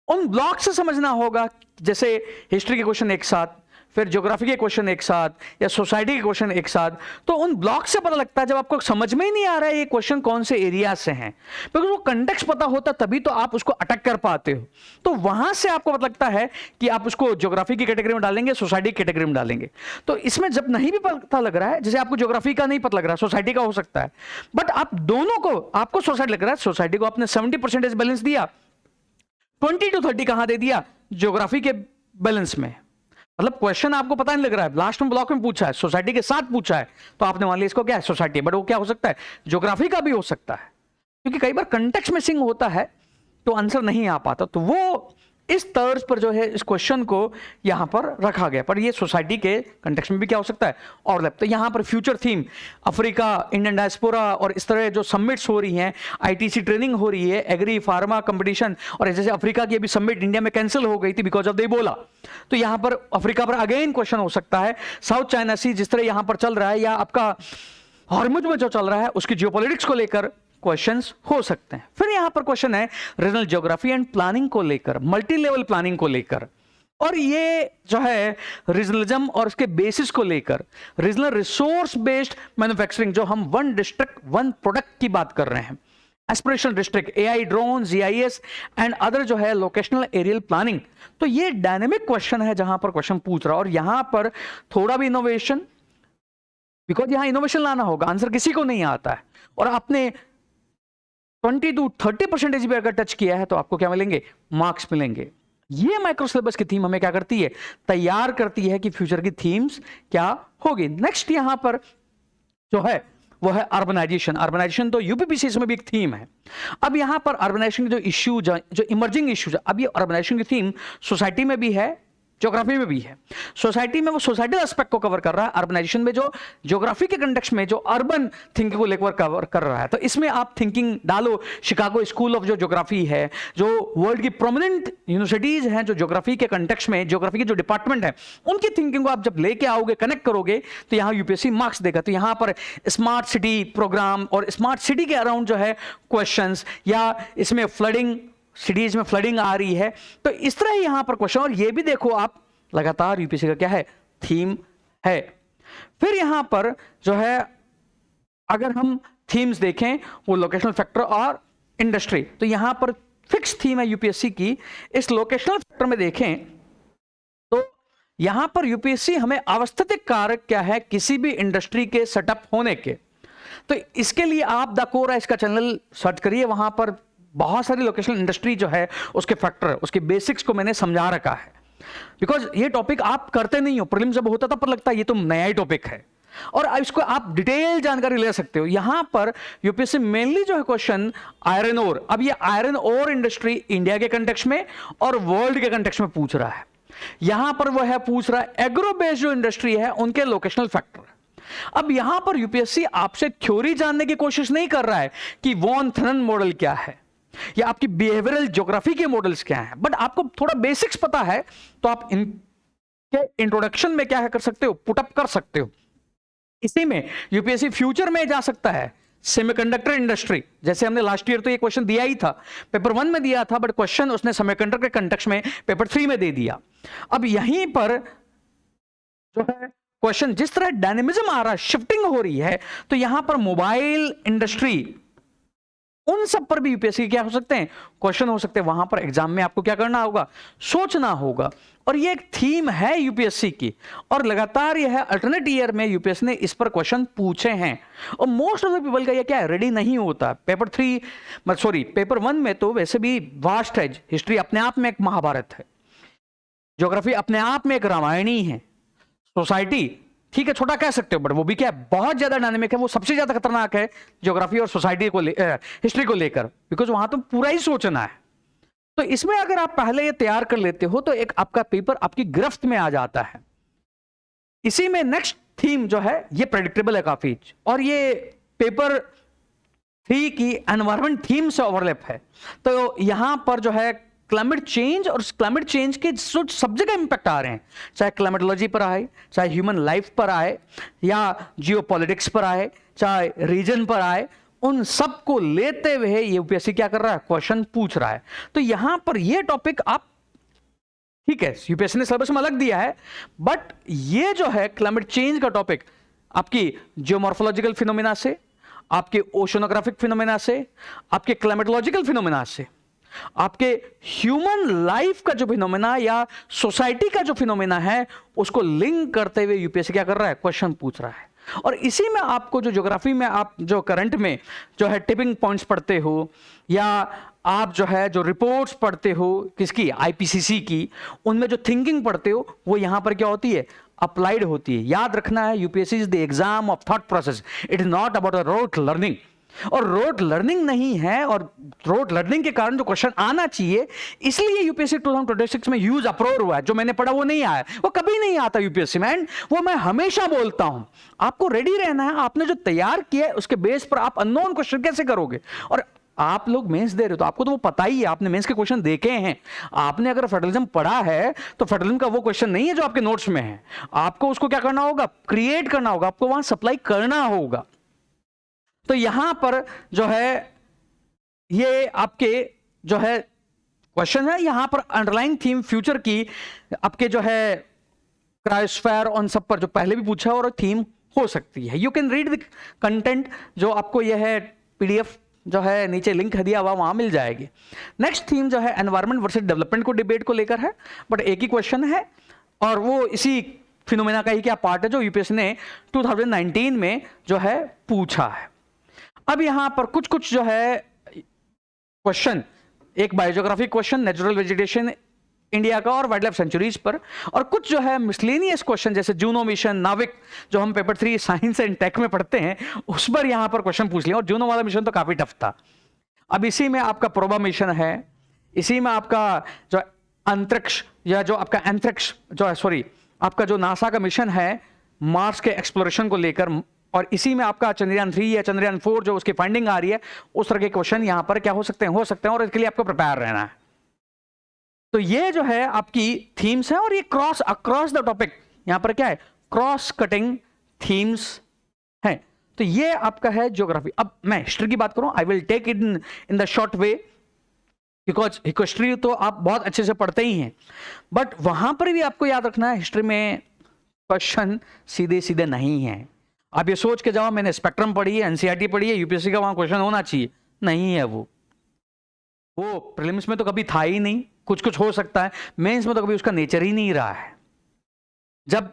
उन ब्लॉक से समझना होगा। जैसे हिस्ट्री के क्वेश्चन एक साथ, फिर ज्योग्राफी के क्वेश्चन एक साथ, या सोसाइटी के क्वेश्चन एक साथ, तो उन ब्लॉक से पता लगता है जब आपको समझ में ही नहीं आ रहा है ये क्वेश्चन कौन से एरिया से हैं, बिकॉज वो कंटेक्स्ट पता होता तभी तो आप उसको अटैक कर पाते हो। तो वहां से आपको पता लगता है कि आप उसको ज्योग्राफी की कैटेगरी में डालेंगे, सोसाइटी की कैटेगरी में डालेंगे। तो इसमें जब नहीं भी पता लग रहा है, जैसे आपको ज्योग्राफी का नहीं पता लग रहा, सोसाइटी का हो सकता है, बट आप दोनों को, आपको सोसाइटी लग रहा है, सोसाइटी को आपने 70% बैलेंस दिया, 20 to 30 कहां दे दिया, ज्योग्राफी के बैलेंस में। मतलब क्वेश्चन आपको पता नहीं लग रहा है, लास्ट में ब्लॉक में पूछा है, सोसाइटी के साथ पूछा है, तो आपने मान लिया इसको क्या है, सोसाइटी, बट वो क्या हो सकता है, ज्योग्राफी का भी हो सकता है, क्योंकि कई बार कंटेक्स्ट मिसिंग होता है तो आंसर नहीं आ पाता। तो वो इस तर्ज पर जो है इस क्वेश्चन को यहां पर रखा गया, पर ये सोसाइटी के कंटेक्स्ट में भी क्या हो सकता है, ओवरलैप। तो यहां पर future theme, Africa, Indian diaspora और इस तरह जो समिट्स हो रही हैं, आईटीसी ट्रेनिंग हो रही है, एग्री फार्मा कंपटीशन, और जैसे अफ्रीका की अभी समिट इंडिया में कैंसिल हो गई थी बिकॉज ऑफ द इबोला, तो यहां पर अफ्रीका पर अगेन क्वेश्चन हो सकता है। साउथ चाइना सी जिस तरह यहां पर चल रहा है, या आपका हॉर्मुज में जो चल रहा है उसकी जियोपॉलिटिक्स को लेकर क्वेश्चंस हो सकते हैं। फिर यहां पर क्वेश्चन है रीजनल ज्योग्राफी एंड प्लानिंग को लेकर, मल्टी लेवल प्लानिंग को लेकर, और ये जो है रीजनलिज्म और उसके बेसिस को लेकर, रीजनल रिसोर्स बेस्ड मैन्युफैक्चरिंग, जो हम वन डिस्ट्रिक्ट वन प्रोडक्ट की बात कर रहे हैं, aspirational district, AI, drone, GIS and other जो है लोकेशनल एरियल प्लानिंग। तो ये डायनेमिक क्वेश्चन है जहां पर क्वेश्चन पूछ रहा है, और यहां पर थोड़ा भी इनोवेशन, बिकॉज यहां इनोवेशन लाना होगा, आंसर किसी को नहीं आता है, और आपने 20 to 30% भी अगर टच किया है तो आपको क्या मिलेंगे, मार्क्स मिलेंगे। ये माइक्रो सिलेबस की थीम हमें क्या करती है, तैयार करती है कि फ्यूचर की थीम्स क्या होगी। नेक्स्ट यहां पर जो है वो है अर्बनाइजेशन। अर्बनाइजेशन तो यूपीपीसीएस में भी एक थीम है। अब यहां पर अर्बनाइजेशन के जो इश्यू, जो इमर्जिंग इश्यूज, अब ये अर्बनाइजेशन की थीम सोसाइटी में भी है, ज्योग्राफी में भी है। सोसाइटी में वो सोसाइटल एस्पेक्ट को कवर कर रहा है, अर्बनाइजेशन में जो ज्योग्राफी के कंटेक्स्ट में जो अर्बन थिंकिंग को लेकर कवर कर रहा है। तो इसमें आप थिंकिंग डालो, शिकागो स्कूल ऑफ जो ज्योग्राफी है, जो वर्ल्ड की प्रोमिनेंट यूनिवर्सिटीज हैं जो ज्योग्राफी के कंटेक्स्ट में, ज्योग्राफी के जो डिपार्टमेंट है, उनकी थिंकिंग को आप जब लेके आओगे, कनेक्ट करोगे, तो यहां यूपीएससी मार्क्स देगा। तो यहां पर स्मार्ट सिटी प्रोग्राम और स्मार्ट सिटी के अराउंड जो है क्वेश्चंस, या इसमें फ्लडिंग, सिटीज में फ्लडिंग आ रही है, तो इस तरह ही यहां पर क्वेश्चन। और ये भी देखो आप, लगातार यूपीएससी का क्या है, थीम है। फिर यहां पर जो है अगर हम थीम्स देखें, वो लोकेशनल फैक्टर और इंडस्ट्री, तो यहां पर फिक्स थीम है यूपीएससी की। इस लोकेशनल फैक्टर में देखें तो यहां पर यूपीएससी हमें अवस्थितिक कारक क्या है किसी भी इंडस्ट्री के सेटअप होने के, तो इसके लिए आप द कोर इसका चैनल सर्च करिए, वहां पर बहुत सारी लोकेशनल इंडस्ट्री जो है उसके फैक्टर, उसके बेसिक्स को मैंने समझा रखा है। बिकॉज ये टॉपिक आप करते नहीं हो, प्रीलिम्स जब होता था पर लगता है ये तो नया ही टॉपिक है, और इसको आप डिटेल जानकारी ले सकते हो। यहां पर यूपीएससी मेनली जो है क्वेश्चन आयरन ओर, अब ये आयरन ओर इंडस्ट्री इंडिया के कंटेक्स्ट में और वर्ल्ड के कंटेक्स्ट में पूछ रहा है। यहां पर वो है पूछ रहा है एग्रो बेस्ड जो इंडस्ट्री है उनके लोकेशनल फैक्टर। अब यहां पर यूपीएससी आपसे थ्योरी जानने की कोशिश नहीं कर रहा है कि वॉन थनन मॉडल क्या है या आपकी बिहेवियरल ज्योग्राफी के मॉडल्स क्या हैं, बट आपको थोड़ा बेसिक्स पता है तो आप इनके इंट्रोडक्शन में क्या कर सकते हो, पुटअप कर सकते हो। इसी में यूपीएससी फ्यूचर में जा सकता है सेमीकंडक्टर इंडस्ट्री, जैसे हमने लास्ट ईयर तो ये क्वेश्चन दिया ही था, पेपर 1 में दिया था, बट क्वेश्चन उसने सेमीकंडक्टर के कंटेक्स्ट में पेपर 3 में दे दिया। अब यहीं पर जो है क्वेश्चन जिस तरह डायनेमिज्म आ रहा है, शिफ्टिंग हो रही है, तो यहां पर मोबाइल इंडस्ट्री, उन सब पर भी यूपीएससी क्या हो सकते हैं, क्वेश्चन हो सकते हैं। वहां पर एग्जाम में आपको क्या करना होगा, सोचना होगा, और ये एक थीम है यूपीएससी की, और लगातार यह है अल्टरनेट ईयर में यूपीएससी ने इस पर क्वेश्चन पूछे हैं, और मोस्ट ऑफ द पीपल का ये क्या है, रेडी नहीं होता। पेपर 1 में तो वैसे भी वास्ट है, हिस्ट्री अपने आप में एक महाभारत है, ज्योग्राफी अपने आप में एक रामायणी है, सोसाइटी ठीक है छोटा कह सकते हो, बट वो भी क्या है, बहुत ज्यादा डायनेमिक है, वो सबसे ज्यादा खतरनाक है ज्योग्राफी और सोसाइटी को हिस्ट्री को लेकर, बिकॉज वहां तो पूरा ही सोचना है। तो इसमें अगर आप पहले ये तैयार कर लेते हो तो एक आपका पेपर आपकी गिरफ्त में आ जाता है। इसी में नेक्स्ट थीम जो है ये प्रेडिक्टेबल है काफी, और ये पेपर 3 की एनवायरमेंट थीम से ओवरलैप है। तो यहां पर जो है क्लाइमेट चेंज और क्लाइमेट चेंज के जो सब जगह इंपैक्ट आ रहे हैं, चाहे क्लाइमेटोलॉजी पर आए, चाहे ह्यूमन लाइफ पर आए, या जियोपॉलिटिक्स पर आए, चाहे रीजन पर आए, उन सब को लेते हुए यूपीएससी क्या कर रहा है, क्वेश्चन पूछ रहा है। तो यहां पर ये टॉपिक आप ठीक है, यूपीएससी ने सिलेबस में अलग दिया है, बट ये जो है क्लाइमेट चेंज का टॉपिक आपकी जियोमॉर्फोलॉजिकल फिनोमेना से, आपके ओशनोग्राफिक फिनोमेना से, आपके क्लाइमेटोलॉजिकल फिनोमेना से, आपके ह्यूमन लाइफ का जो फिनोमेना या सोसाइटी का जो फिनोमेना है, उसको लिंक करते हुए यूपीएससी क्या कर रहा है, क्वेश्चन पूछ रहा है। और इसी में आपको जो ज्योग्राफी में आप जो करंट में जो है टिपिंग पॉइंट्स पढ़ते हो, या आप जो है जो रिपोर्ट्स पढ़ते हो किसकी, आईपीसीसी की, उनमें जो थिंकिंग पढ़ते हो वो यहां पर क्या होती है, अप्लाइड होती है। याद रखना है, UPSC is the exam of thought process, it is not about a rote learning. और रोड लर्निंग नहीं है, और रोड लर्निंग के कारण जो क्वेश्चन आना चाहिए, इसलिए यूपीएससी 2026 में ह्यूज अप्रोर हुआ है। जो मैंने पढ़ा वो नहीं आया, वो कभी नहीं आता यूपीएससी में, एंड वो मैं हमेशा बोलता हूं, आपको रेडी रहना है। आपने जो तैयार किया है उसके बेस पर आप अननोन क्वेश्चन कैसे करोगे। और आप लोग मेंस दे रहे हो तो आपको तो वो पता ही है, आपने मेंस के क्वेश्चन देखे हैं। आपने अगर फेडरलिज्म पढ़ा है तो फेडरलिज्म का वो क्वेश्चन नहीं है जो आपके नोट्स में है, आपको उसको क्या करना होगा, क्रिएट करना होगा, आपको वहां सप्लाई करना होगा। तो यहां पर जो है ये आपके जो है क्वेश्चन है, यहां पर अंडरलाइन थीम फ्यूचर की आपके जो है क्रायोस्फीयर ऑन सब पर जो पहले भी पूछा है, और थीम हो सकती है। You can read the content, जो आपको यह है पीडीएफ जो है नीचे लिंक दिया हुआ वहां मिल जाएगी। नेक्स्ट थीम जो है एनवायरमेंट वर्सेस डेवलपमेंट को डिबेट को लेकर है, बट एक ही क्वेश्चन है और वो इसी फिनोमेना का ही क्या पार्ट है जो यूपीएससी ने 2019 में जो है पूछा है। अब यहां पर कुछ कुछ जो है क्वेश्चन, एक biogeographic question natural vegetation India का और वाइल्ड लाइफ सेंचुरीज पर, और कुछ जो है मिसलेनियस क्वेश्चन जैसे जूनो मिशन, नाविक, जो हम पेपर 3 साइंस एंड टेक में पढ़ते हैं, उस पर यहां पर क्वेश्चन पूछ लिया। और जूनो वाला मिशन तो काफी टफ था। अब इसी में आपका प्रोबा मिशन है, इसी में आपका जो अंतरिक्ष या जो आपका एंथ्रिक्स जो है, सॉरी, आपका जो नासा का मिशन है मार्स के एक्सप्लोरेशन को लेकर, और इसी में आपका चंद्रयान 3 या चंद्रयान 4 जो उसकी फाइंडिंग आ रही है, उस तरह के क्वेश्चन यहां पर क्या हो सकते हैं, और इसके लिए आपको प्रिपेयर रहना है। तो ये जो है आपकी थीम्स है, और ये अक्रॉस द टॉपिक यहां पर क्या है, क्रॉस कटिंग थीम्स है। तो ये आपका है ज्योग्राफी। अब मैं हिस्ट्री की बात करूं, I will take it in the short way, because history तो आप बहुत अच्छे से पढ़ते ही हैं, बट वहां पर भी आपको याद रखना है हिस्ट्री में क्वेश्चन सीधे सीधे नहीं है। आप ये सोच के जाओ मैंने स्पेक्ट्रम पढ़ी है, एनसीईआरटी पढ़ी है, यूपीएससी का वहां क्वेश्चन होना चाहिए, नहीं है। वो प्रीलिम्स में तो कभी था ही नहीं, कुछ कुछ हो सकता है, मेंस में तो कभी उसका नेचर ही नहीं रहा है। जब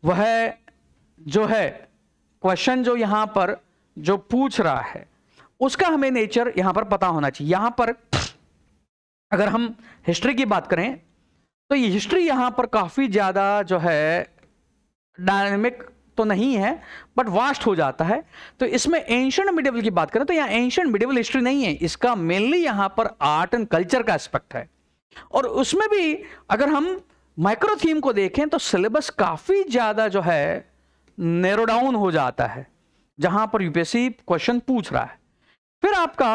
वह जो है क्वेश्चन जो यहां पर जो पूछ रहा है उसका हमें नेचर यहां पर पता होना चाहिए। यहां पर अगर हम हिस्ट्री की बात करें तो ये हिस्ट्री यहां पर काफी ज्यादा जो है डायनेमिक तो नहीं है, बट वास्ट हो जाता है। तो इसमें एंशिएंट मिडिवल की बात करें तो यहाँ एंशिएंट मिडिवल हिस्ट्री नहीं है, इसका मेनली यहाँ पर आर्ट एंड कल्चर का एस्पेक्ट है। और उसमें भी अगर हम माइक्रो थीम को देखें तो सिलेबस काफी ज्यादा जो है नैरो डाउन हो जाता है, जहां पर यूपीएससी क्वेश्चन पूछ रहा है। फिर आपका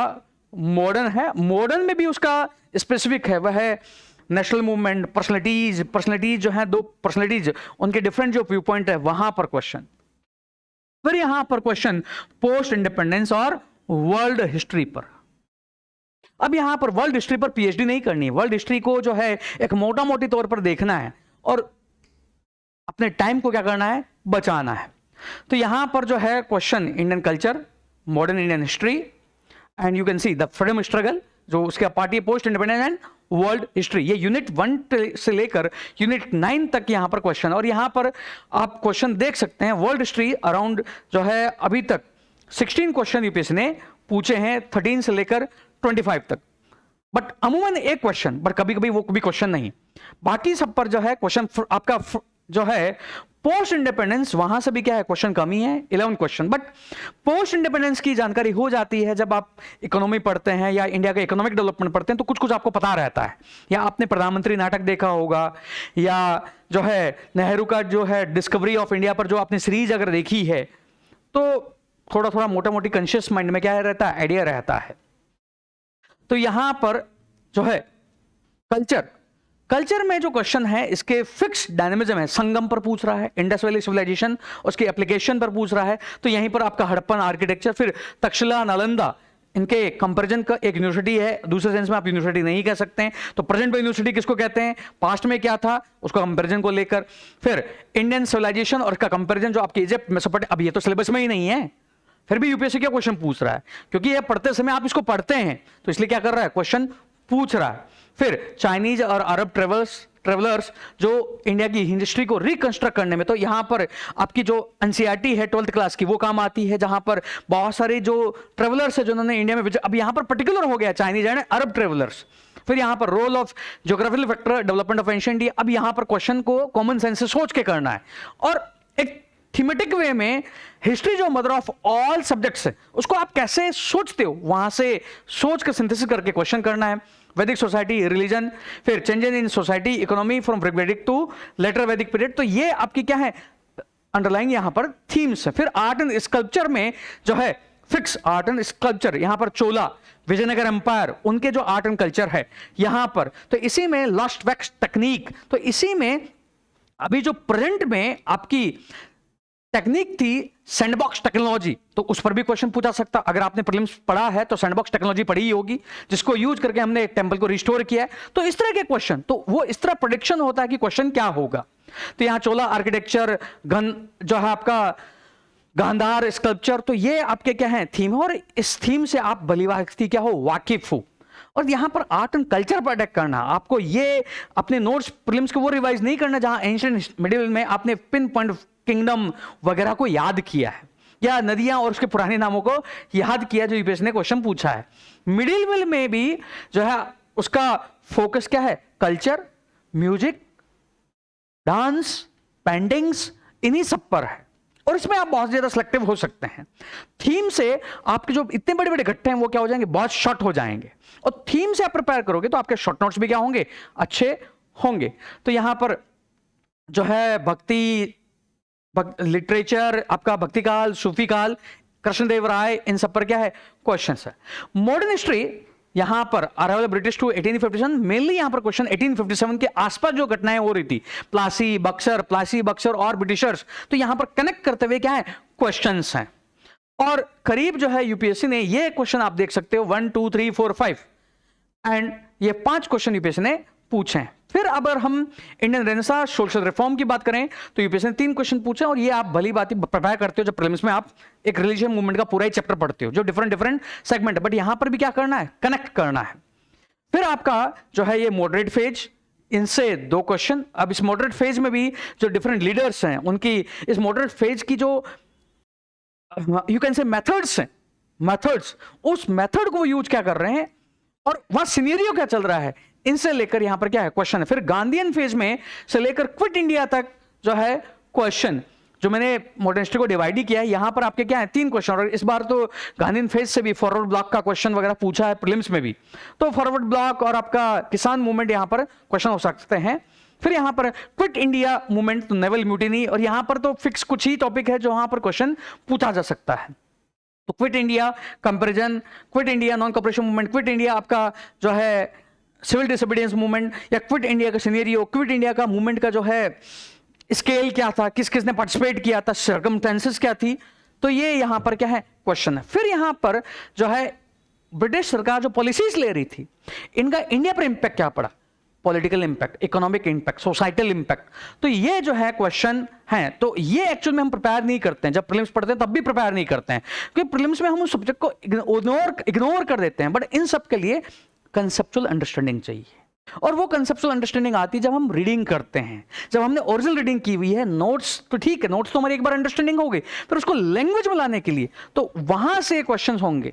मॉडर्न है, मॉडर्न में भी उसका स्पेसिफिक है, वह है नेशनल मूवमेंट, पर्सनैलिटीज जो है, दो पर्सनैलिटीज उनके डिफरेंट जो व्यू पॉइंट है वहां पर क्वेश्चन। फिर यहां पर क्वेश्चन पोस्ट इंडिपेंडेंस और वर्ल्ड हिस्ट्री पर। अब यहां पर वर्ल्ड हिस्ट्री पर पीएचडी नहीं करनी है, वर्ल्ड हिस्ट्री को जो है एक मोटा मोटी तौर पर देखना है और अपने टाइम को क्या करना है, बचाना है। तो यहां पर जो है question Indian culture, modern Indian history, and you can see the freedom struggle, जो उसका पार्ट है post independence and world history. ये यूनिट 1 से लेकर यूनिट 9 तक यहां पर क्वेश्चन, और यहां पर आप क्वेश्चन देख सकते हैं वर्ल्ड हिस्ट्री अराउंड जो है अभी तक 16 क्वेश्चन यूपीएससी ने पूछे हैं, 13 से लेकर 25 तक, बट अमूमन एक क्वेश्चन, बट कभी कभी वो भी क्वेश्चन नहीं। बाकी सब पर जो है क्वेश्चन आपका जो है पोस्ट इंडिपेंडेंस, वहां से भी क्या है क्वेश्चन कमी है, 11 क्वेश्चन। बट पोस्ट इंडिपेंडेंस की जानकारी हो जाती है जब आप इकोनॉमी पढ़ते हैं या इंडिया का इकोनॉमिक डेवलपमेंट पढ़ते हैं, तो कुछ कुछ आपको पता रहता है, या आपने प्रधानमंत्री नाटक देखा होगा, या जो है नेहरू का जो है डिस्कवरी ऑफ इंडिया पर जो आपने सीरीज अगर देखी है, तो थोड़ा थोड़ा मोटा मोटी कॉन्शियस माइंड में क्या रहता है, आइडिया रहता है। तो यहां पर जो है कल्चर में जो क्वेश्चन है इसके फिक्स डायनेमिज्म है, संगम पर पूछ रहा है, इंडस वैली सिविलाइजेशन उसके एप्लीकेशन पर पूछ रहा है, तो यहीं पर आपका हड़प्पन आर्किटेक्चर, फिर तक्षशिला नालंदा इनके कंपैरिजन का एक यूनिवर्सिटी है, दूसरे सेंस में आप यूनिवर्सिटी नहीं कह सकते हैं। तो प्रेजेंट में यूनिवर्सिटी किसको कहते हैं, पास्ट में क्या था उसको कंपैरिजन को लेकर। फिर इंडियन सिविलाइजेशन और इसका कंपैरिजन जो आपके इजिप्ट मेसोपोटामिया, अब ये तो सिलेबस में ही नहीं है, फिर भी यूपीएससी क्या क्वेश्चन पूछ रहा है, क्योंकि ये पढ़ते समय आप इसको पढ़ते हैं तो इसलिए क्या कर रहा है, क्वेश्चन पूछ रहा है। फिर चाइनीज और अरब ट्रेवलर्स जो इंडिया की हिस्ट्री को रिकंस्ट्रक्ट करने में, तो यहां पर आपकी जो एनसीईआरटी है 12th क्लास की वो काम आती है, जहां पर बहुत सारे जो ट्रेवलर्स है जिन्होंने इंडिया में, अब यहां पर पर्टिकुलर हो गया चाइनीज एंड अरब ट्रेवलर्स। फिर यहां पर role of geographical factor development of ancient India, अब यहां पर क्वेश्चन को कॉमन सेंस से सोच के करना है, और एक थीमेटिक वे में हिस्ट्री जो मदर ऑफ ऑल सब्जेक्ट्स है उसको आप कैसे सोचते हो, वहां से सोच कर सिंथेसिस करके क्वेश्चन करना है। वैदिक सोसाइटी, रिलीजन, फिर changes in society, economy from वैदिक टू लेटर वैदिक पीरियड, तो ये आपकी क्या है अंडरलाइन यहां पर थीम्स है। फिर आर्ट एंड स्कल्पचर में जो है फिक्स आर्ट एंड स्कल्पचर, यहां पर चोला विजयनगर एम्पायर उनके जो आर्ट एंड कल्चर है यहां पर, तो इसी में लास्ट वैक्स टेक्निक, तो इसी में अभी जो प्रेजेंट में आपकी टेक्निक थी सैंडबॉक्स टेक्नोलॉजी, तो उस पर भी क्वेश्चन पूछा सकता। अगर आपने प्रीलिम्स पढ़ा है तो सैंडबॉक्स टेक्नोलॉजी पढ़ी ही होगी, जिसको यूज करके हमने टेंपल को रिस्टोर किया है। तो इस तरह के क्वेश्चन, तो वो इस तरह प्रेडिक्शन होता है कि क्वेश्चन क्या होगा। तो यहां चोला आर्किटेक्चर, घन जो है आपका गांधार स्कल्पचर, तो ये आपके क्या है थीम, और इस थीम से आप भलीभांति क्या हो वाकिफ हो। और यहां पर आर्ट एंड कल्चर पर अटैक करना, आपको ये अपने नोट्स प्रीलिम्स को वो रिवाइज नहीं करना जहां एंशिएंट मिडिल में आपने पिन पॉइंट किंगडम वगैरह को याद किया है, या नदियां और उसके पुराने नामों को याद किया जो यूपीएससी ने क्वेश्चन पूछा है। मिडिल में भी जो है उसका फोकस क्या है, कल्चर, म्यूजिक, डांस, पेंटिंग्स, इन्हीं सब पर है, और इसमें आप बहुत ज्यादा सिलेक्टिव हो सकते हैं। थीम से आपके जो इतने बड़े बड़े गट्टे हैं वो क्या हो जाएंगे, बहुत शॉर्ट हो जाएंगे, और थीम से आप प्रिपेयर करोगे तो आपके शॉर्ट नोट्स भी क्या होंगे, अच्छे होंगे। तो यहां पर जो है भक्ति, लिटरेचर, आपका भक्ति काल, सूफी काल, कृष्णदेव राय, इन सब पर क्या है क्वेश्चंस है। मॉडर्न हिस्ट्री यहां पर अराइवल ब्रिटिश टू 1857, मेनली यहां पर क्वेश्चन 1857 के आसपास जो घटनाएं हो रही थी, प्लासी बक्सर और ब्रिटिशर्स, तो यहां पर कनेक्ट करते हुए क्या है क्वेश्चंस हैं। और करीब जो है यूपीएससी ने ये क्वेश्चन आप देख सकते हो 1 2 3 4 5 एंड ये 5 क्वेश्चन यूपीएससी ने पूछे हैं। फिर अगर हम इंडियन रेनेसांस सोशल रिफॉर्म की बात करें तो यूपीएससी ने 3 क्वेश्चन पूछे, और ये आप भली बात प्रिपेयर करते हो जब प्रीलिम्स में आप एक रिलीजियस मूवमेंट का पूरा ही चैप्टर पढ़ते हो, जो डिफरेंट सेगमेंट है, बट यहां पर भी क्या करना है, कनेक्ट करना है। फिर आपका जो है ये मॉडरेट फेज, इनसे 2 क्वेश्चन। अब इस मॉडरेट फेज में भी जो डिफरेंट लीडर्स हैं उनकी इस मॉडरेट फेज की जो यू कैन से मेथड्स हैं, मेथड्स, उस मेथड को यूज क्या कर रहे हैं और वहां सिनेरियो क्या चल रहा है, इनसे लेकर यहां पर क्या है क्वेश्चन है। फिर गांधीयन फेज में से लेकर क्विट इंडिया तक जो है क्वेश्चन, जो मैंने मॉडर्न हिस्ट्री को डिवाइड ही किया है, यहां पर आपके क्या है 3 क्वेश्चन, और इस बार तो गांधीयन फेज से भी फॉरवर्ड ब्लॉक का क्वेश्चन वगैरह पूछा है प्रीलिम्स में भी, तो फॉरवर्ड ब्लॉक और आपका किसान मूवमेंट यहां पर क्वेश्चन हो सकते हैं। फिर यहां पर क्विट इंडिया मूवमेंट, तो नेवल म्यूटिनी, और यहां पर तो फिक्स कुछ ही टॉपिक है जो वहां पर क्वेश्चन पूछा जा सकता है। तो quit India comparison, quit India non cooperation movement, quit India आपका जो है सिविल डिसोबीडियंस मूवमेंट, या क्विट इंडिया का सिनेरियो, क्विट इंडिया का मूवमेंट का जो है स्केल क्या था, किस किसने पार्टिसिपेट किया था, सर्कमस्टेंसेस क्या थी, तो ये यहां पर क्या है क्वेश्चन है। फिर यहां पर जो है ब्रिटिश सरकार जो पॉलिसीज ले रही थी, इनका इंडिया पर इंपैक्ट क्या पड़ा, political impact, economic impact, societal impact, तो ये जो है क्वेश्चन है। तो ये एक्चुअल में हम प्रिपेयर नहीं करते हैं, जब प्रीलिम्स पढ़ते हैं तब भी प्रिपेयर नहीं करते हैं, क्योंकि प्रीलिम्स में हम उस सब्जेक्ट को इग्नोर कर देते हैं। बट इन सब के लिए कंसेप्चुअल अंडरस्टैंडिंग चाहिए, और वो कंसेप्चुअल अंडरस्टैंडिंग आती है जब हम रीडिंग करते हैं, जब हमने ओरिजिनल रीडिंग की हुई है। नोट्स तो ठीक है, नोट्स तो हमारी एक बार अंडरस्टैंडिंग हो गई, फिर उसको लैंग्वेज में लाने के लिए तो वहां से क्वेश्चंस होंगे।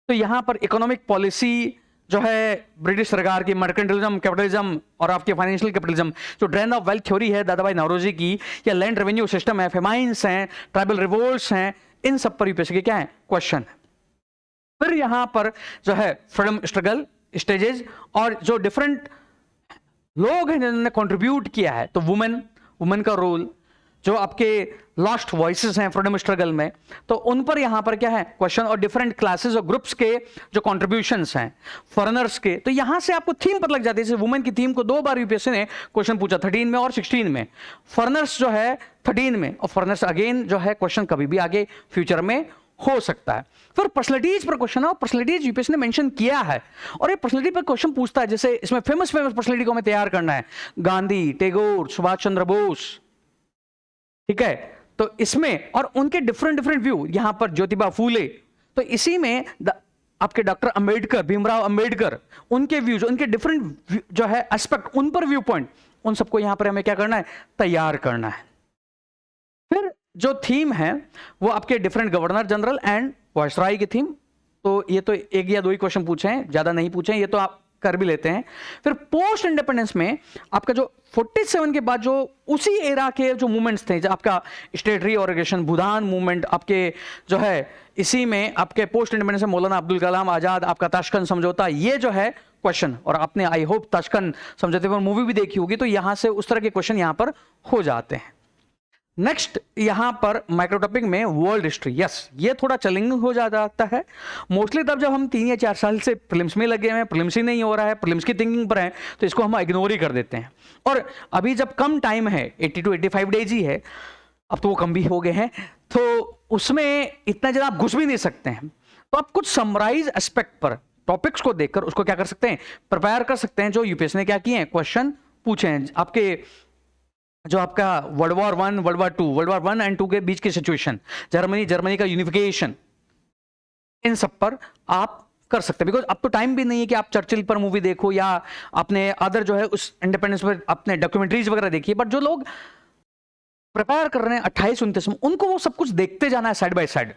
तो यहां पर इकोनॉमिक पॉलिसी जो है ब्रिटिश सरकार की, मर्केंटिलिज्म, कैपिटलिज्म और आपके फाइनेंशियल कैपिटलिज्म, जो ड्रेन ऑफ वेल्थ थ्योरी है दादाभाई नौरोजी की, या लैंड रेवेन्यू सिस्टम है, फेमाइंस हैं, ट्राइबल रिवोल्ट्स हैं, इन सब पर यूपीएससी के क्या है क्वेश्चन। फिर यहां पर जो है फ्रीडम स्ट्रगल स्टेजेस, और जो डिफरेंट लोग हैं जिन्होंने कंट्रीब्यूट किया है, तो वुमेन का रोल, जो आपके लास्ट वॉइसेस हैं फ्रीडम स्ट्रगल में, तो उन पर यहां पर क्या है क्वेश्चन, और डिफरेंट क्लासेस और ग्रुप्स के जो कंट्रीब्यूशंस हैं, फॉरेनर्स के, तो यहां से आपको थीम पता लग जाती है। जैसे वुमेन की थीम को 2 बार यूपीएससी ने क्वेश्चन पूछा, 13 में और 16 में, फॉरेनर्स जो है 13 में, और फॉरेनर्स अगेन जो है क्वेश्चन कभी भी आगे फ्यूचर में हो सकता है। फिर पर्सनैलिटीज पर क्वेश्चन है, और पर्सनैलिटीज यूपीएससी ने मेंशन किया है, और ये पर्सनैलिटी पर क्वेश्चन पूछता है। जैसे इसमें फेमस पर्सनैलिटी को हमें तैयार करना है, गांधी, टैगोर, सुभाष चंद्र बोस, ठीक है। तो इसमें और उनके डिफरेंट व्यू, यहां पर ज्योतिबा फूले, तो इसी में आपके डॉक्टर अंबेडकर, भीमराव अंबेडकर, उनके व्यूज, उनके डिफरेंट जो है एस्पेक्ट, उन पर व्यू पॉइंट, उन सबको यहां पर हमें क्या करना है, तैयार करना है। फिर जो थीम है वो आपके different governor general and viceroy की थीम, तो ये तो एक या दो ही क्वेश्चन पूछे हैं, ज्यादा नहीं पूछे हैं, ये तो आप कर भी लेते हैं। फिर पोस्ट इंडिपेंडेंस में आपका जो 47 के बाद जो उसी एरा के जो मूवमेंट्स थे, जो आपका स्टेट रीऑर्गेनाइजेशन, भूदान मूवमेंट, आपके जो है इसी में आपके पोस्ट इंडिपेंडेंस में मौलाना अब्दुल कलाम आजाद, आपका ताशकंद समझौता, ये जो है क्वेश्चन, और आपने आई होप ताशकंद समझौते पर मूवी भी देखी होगी, तो यहां से उस तरह के क्वेश्चन यहां पर हो जाते हैं। नेक्स्ट यहां पर माइक्रो टॉपिक में वर्ल्ड हिस्ट्री, यस ये थोड़ा चैलेंजिंग हो जाता है मोस्टली तब जब हम 3 या 4 साल से प्रीलिम्स में लगे हैं, प्रीलिम्स ही नहीं हो रहा है, प्रीलिम्स की थिंकिंग पर है, तो इसको हम इग्नोर ही कर देते हैं। और अभी जब कम टाइम है, 80 to 85 डेज ही है, अब तो वो कम भी हो गए हैं, तो उसमें इतना ज़्यादा आप घुस भी नहीं सकते हैं। तो आप कुछ समराइज एस्पेक्ट पर टॉपिक्स को देखकर उसको क्या कर सकते हैं, प्रिपेयर कर सकते हैं, जो यूपीएससी ने क्या किए हैं, क्वेश्चन पूछे हैं। आपके जो आपका world war 1, world war 2, world war 1 and 2 के बीच की सिचुएशन, जर्मनी का यूनिफिकेशन, इन सब पर आप कर सकते हैं। बिकॉज अब तो टाइम भी नहीं है कि आप चर्चिल पर मूवी देखो या आपने अदर जो है उस इंडिपेंडेंस पर अपने डॉक्यूमेंट्रीज वगैरह देखिए, बट जो लोग प्रिपेयर कर रहे हैं 28-29 में, उनको वो सब कुछ देखते जाना है साइड बाय साइड।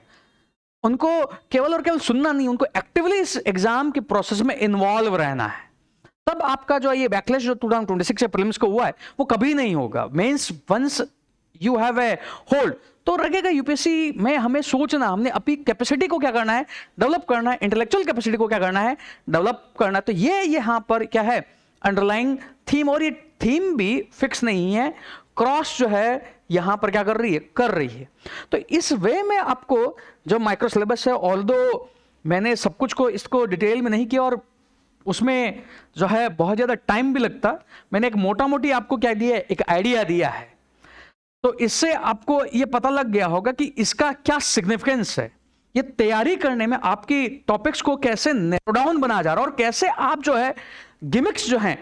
उनको केवल और केवल सुनना नहीं, उनको एक्टिवली इस एग्जाम के प्रोसेस में इन्वॉल्व रहना है। तब आपका जो ये बैकलैश जो 2026 से प्रीलिम्स को हुआ है वो कभी नहीं होगा। Means once you have a hold, तो लगेगा यूपीएससी में हमें सोचना, हमने अपनी कैपेसिटी को क्या करना है, डेवलप करना है, इंटेलेक्चुअल कैपेसिटी को क्या करना है, डेवलप करना है। तो ये यहाँ पर क्या है, अंडरलाइंग थीम, और ये थीम भी फिक्स नहीं है, क्रॉस जो है यहां पर क्या कर रही है। तो इस वे में आपको जो माइक्रो सिलेबस है, ऑल्दो मैंने सब कुछ को इसको डिटेल में नहीं किया और उसमें जो है बहुत ज्यादा टाइम भी लगता, मैंने एक मोटा मोटी आपको क्या दिया है, एक आइडिया दिया है। तो इससे आपको ये पता लग गया होगा कि इसका क्या सिग्निफिकेंस है, ये तैयारी करने में आपकी टॉपिक्स को कैसे नैरो डाउन बना जा रहा है, और कैसे आप जो है गिमिक्स जो हैं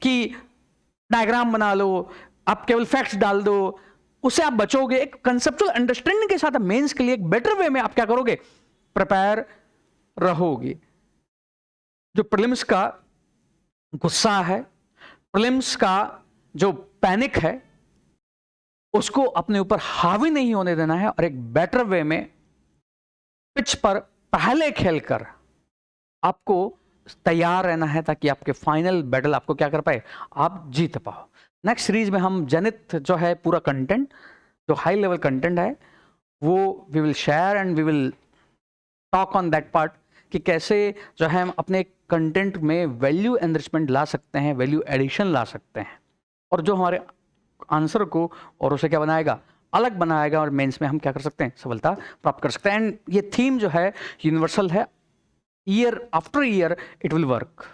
कि डायग्राम बना लो, आप केवल फैक्ट्स डाल दो, उससे आप बचोगे। एक कंसेप्चुअल अंडरस्टैंडिंग के साथ मेंस के लिए एक बेटर वे में आप क्या करोगे, प्रिपेयर रहोगे। जो प्रीलिम्स का गुस्सा है, प्रीलिम्स का जो पैनिक है, उसको अपने ऊपर हावी नहीं होने देना है, और एक बेटर वे में पिच पर पहले खेलकर आपको तैयार रहना है, ताकि आपके फाइनल बैटल आपको क्या कर पाए, आप जीत पाओ। नेक्स्ट सीरीज में हम गणित जो है पूरा कंटेंट, जो हाई लेवल कंटेंट है, वो we will share and we will talk on that part, कि कैसे जो है हम अपने कंटेंट में वैल्यू एनरिचमेंट ला सकते हैं, वैल्यू एडिशन ला सकते हैं, और जो हमारे आंसर को और उसे क्या बनाएगा, अलग बनाएगा, और मेंस में हम क्या कर सकते हैं, सफलता प्राप्त कर सकते हैं। एंड ये थीम जो है यूनिवर्सल है, year after year it will work.